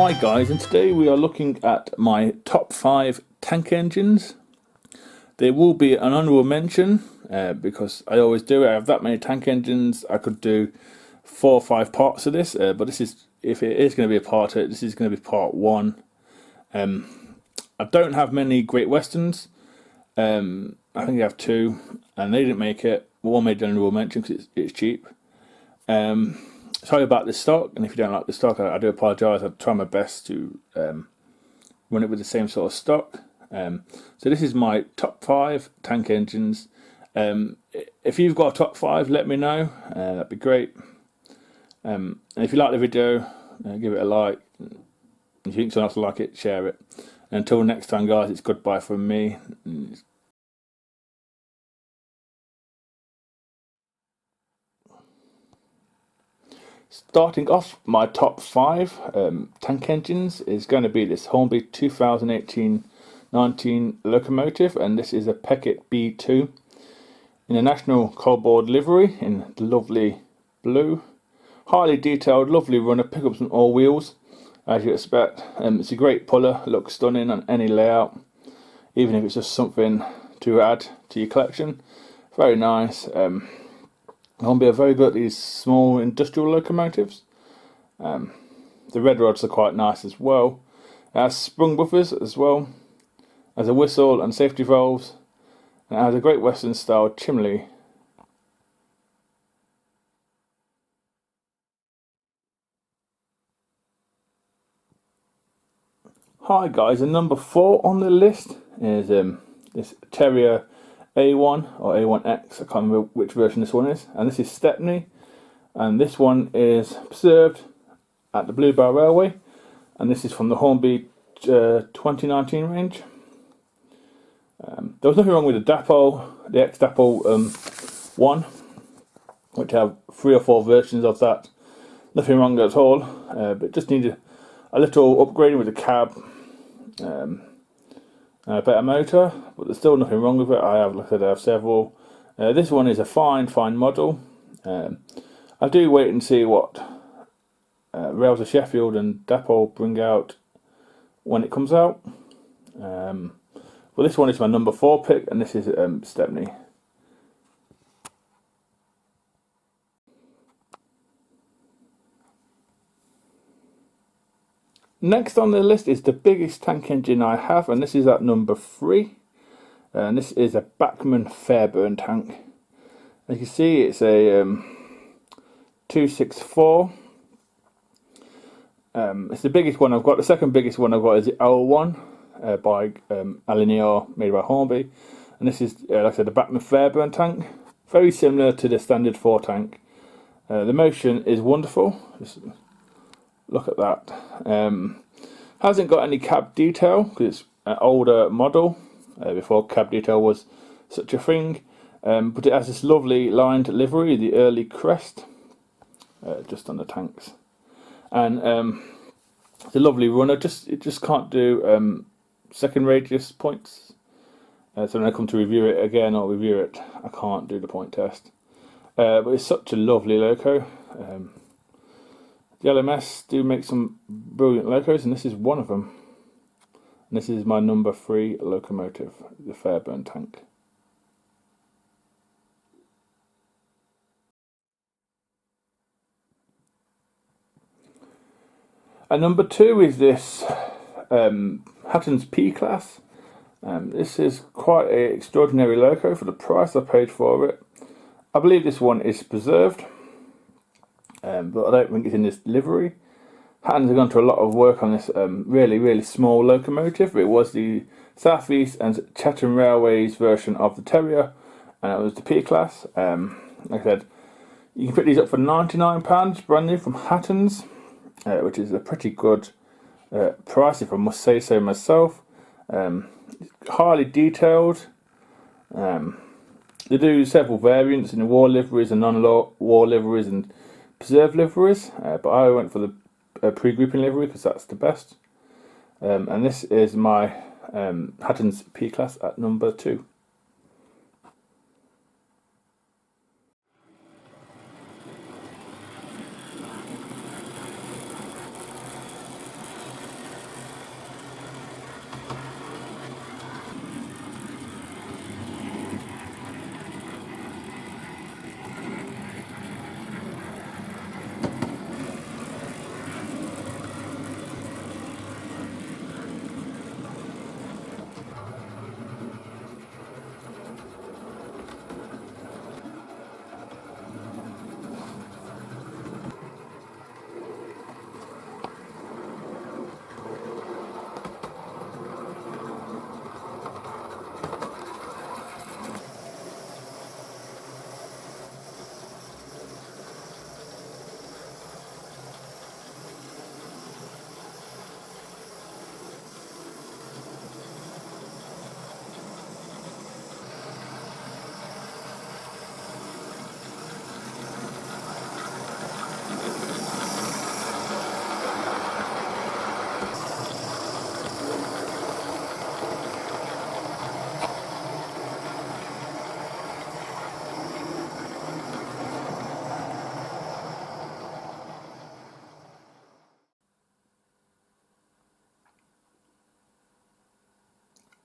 Hi guys, and today we are looking at my top 5 tank engines. There will be an honourable mention because I always do. I have that many tank engines. I could do 4 or 5 parts of this, but this is, if it is going to be a part of it, this is going to be part 1. I don't have many Great Westerns. I think I have 2, and they didn't make it. One made an honourable mention because it's cheap. Sorry about the stock, and if you don't like the stock, I do apologise. I'll try my best to run it with the same sort of stock. So this is my top 5 tank engines. If you've got a top 5, let me know. That'd be great. And if you like the video, give it a like. If you think someone else will like it, share it. And until next time, guys, it's goodbye from me. Starting off, my top 5 tank engines is going to be this Hornby 2018-19 locomotive, and this is a Peckett B2 in a national cardboard livery in the lovely blue. Highly detailed, lovely runner, pickups on all wheels, as you expect. It's a great puller, looks stunning on any layout, even if it's just something to add to your collection. Very nice. Hornby are very good at these small industrial locomotives. The red rods are quite nice as well. It has sprung buffers as well, has a whistle and safety valves, and it has a Great Western style chimney. Hi guys, and number 4 on the list is this Terrier A1 or A1X. I can't remember which version this one is, and this is Stepney, and this one is preserved at the Blue Bar Railway, and this is from the Hornby 2019 range. There was nothing wrong with the Dapol, the ex-Dapol 1, which have 3 or 4 versions of that. Nothing wrong at all, but just needed a little upgrading with the cab, a better motor, but there's still nothing wrong with it. I have, like I said, I have several. This one is a fine model. I do wait and see what Rails of Sheffield and Dapol bring out when it comes out. Well, this one is my number 4 pick, and this is Stepney. Next on the list is the biggest tank engine I have, and this is at number 3. And this is a Bachmann Fairburn tank. As you can see, it's a 264. It's the biggest one I've got. The second biggest one I've got is the L1 by L&YR, made by Hornby. And this is, like I said, the Bachmann Fairburn tank. Very similar to the standard 4 tank. The motion is wonderful. Just look at that. Hasn't got any cab detail because it's an older model, before cab detail was such a thing. But it has this lovely lined livery, the early crest, just on the tanks. And it's a lovely runner. It just can't do second radius points. So when I come to review it again, I'll review it. I can't do the point test. But it's such a lovely loco. The LMS do make some brilliant locos, and this is one of them. And this is my number 3 locomotive, the Fairburn tank. And number 2 is this Hatton's P-Class. This is quite an extraordinary loco for the price I paid for it. I believe this one is preserved, but I don't think it's in this livery. Hattons have gone to a lot of work on this really small locomotive. It was the South East and Chatham Railways version of the Terrier, and it was the P-Class. Like I said, you can pick these up for £99 brand new from Hattons, which is a pretty good price, if I must say so myself. Highly detailed. They do several variants in the war liveries and non-war liveries and preserved liveries, but I went for the pre-grouping livery because that's the best. And this is my Hatton's P-Class at number 2.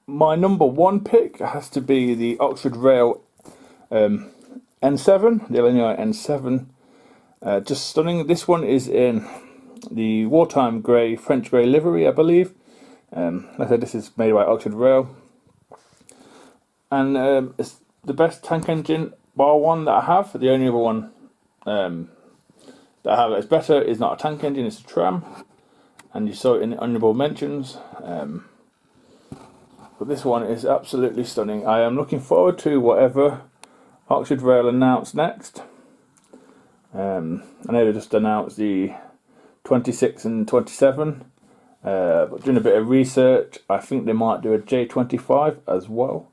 my number one pick has to be the Oxford Rail N7, the L&YR N7. Just stunning. This one is in the wartime grey, French grey livery, I believe. Like I said, this is made by Oxford Rail. And it's the best tank engine bar one that I have. The only other one that I have that's better is not a tank engine, it's a tram. And you saw it in the honourable mentions. But this one is absolutely stunning. I am looking forward to whatever Oxford Rail announce next. I know they just announced the 26 and 27. But doing a bit of research, I think they might do a J25 as well.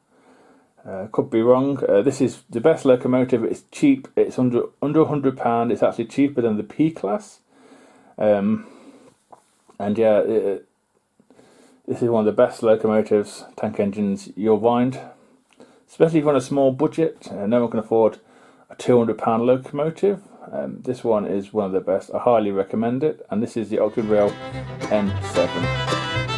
Could be wrong. This is the best locomotive. It's cheap. It's under £100. It's actually cheaper than the P class. And yeah, this is one of the best locomotives, tank engines you'll find. Especially if you're on a small budget. No one can afford a £200 locomotive. This one is one of the best. I highly recommend it. And this is the Oxford Rail N7.